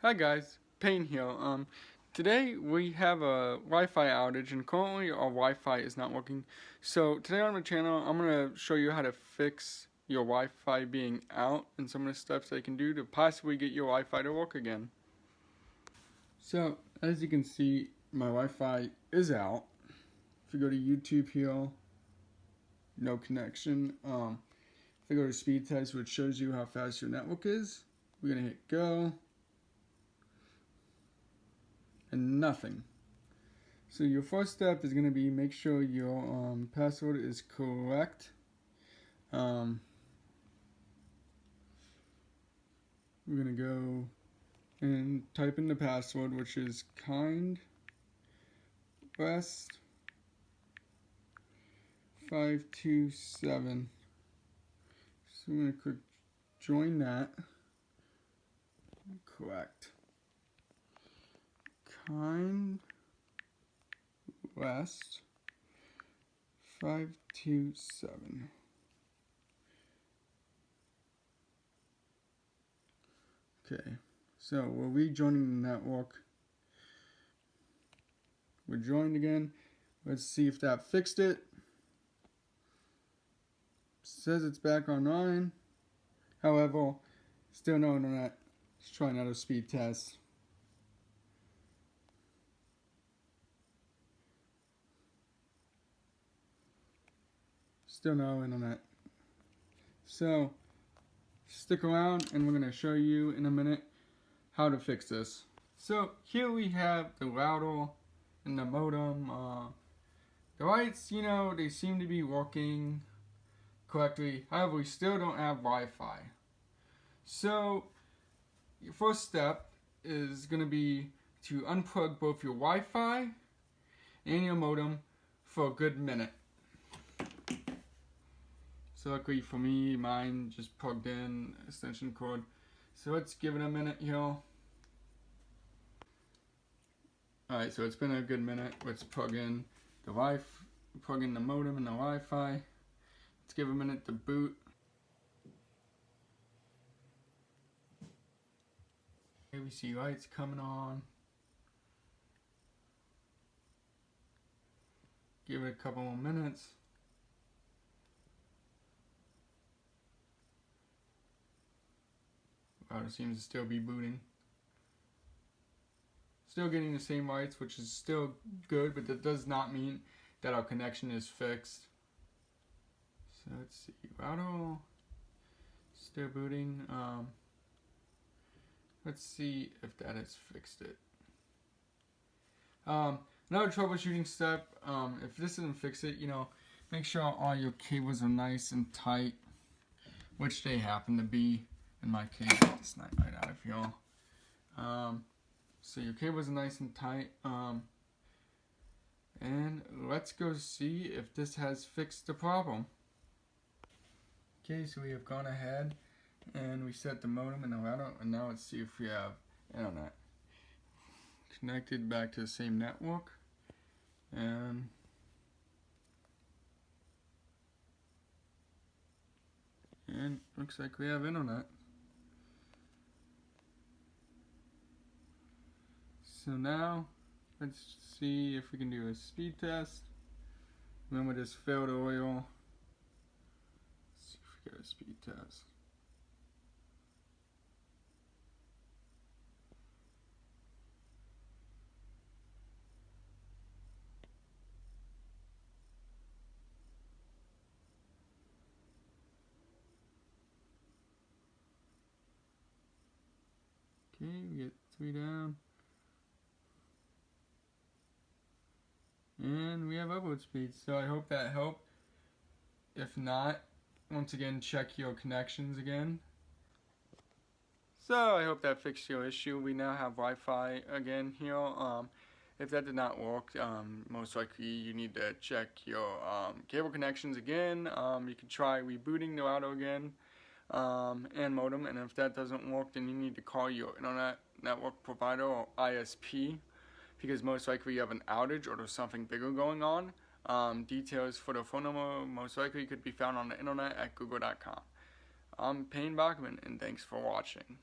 Hi guys, Payne here. Today we have a Wi-Fi outage and currently our Wi-Fi is not working. So today on the channel I'm going to show you how to fix your Wi-Fi being out and some of the steps that you can do to possibly get your Wi-Fi to work again. So as you can see, my Wi-Fi is out. If you go to YouTube here, no connection. If I go to speed test, which shows you how fast your network is, we're going to hit go. And nothing. So your first step is going to be make sure your password is correct. We're going to go and type in the password, which is kind west 527. So we're going to click join that. Correct. Kind west 527. Okay, so we're rejoining the network. We're joined again. Let's see if that fixed it. Says it's back online. However, still no internet. Let's try another speed test. Still no internet. So stick around and we're going to show you in a minute how to fix this. So here we have the router and the modem. The lights, they seem to be working correctly. However, we still don't have Wi-Fi. So your first step is going to be to unplug both your Wi-Fi and your modem for a good minute. So luckily for me, mine just plugged in extension cord. So let's give it a minute here. Alright, so it's been a good minute. Let's plug in the plug in the modem and the Wi-Fi. Let's give it a minute to boot. Here we see lights coming on. Give it a couple more minutes. Router seems to still be booting. Still getting the same lights, which is still good, but that does not mean that our connection is fixed. So let's see, router still booting. Let's see if that has fixed it. Another troubleshooting step, if this doesn't fix it, make sure all your cables are nice and tight, which they happen to be. In my case, get this night right out of here. So your cables are nice and tight. And let's go see if this has fixed the problem. Okay, so we have gone ahead and we set the modem and the router, and now let's see if we have internet. Connected back to the same network. And looks like we have internet. So now, let's see if we can do a speed test. Remember this failed oil. Let's see if we get a speed test. Okay, we get 3 down. And we have upload speed, so I hope that helped. If not, once again, check your connections again. So I hope that fixed your issue. We now have Wi-Fi again here. If that did not work, most likely you need to check your cable connections again. You can try rebooting the router again and modem, and if that doesn't work, then you need to call your internet network provider or ISP, because most likely you have an outage or there's something bigger going on. Details for the phone number most likely could be found on the internet at google.com. I'm Payne Bachman, and thanks for watching.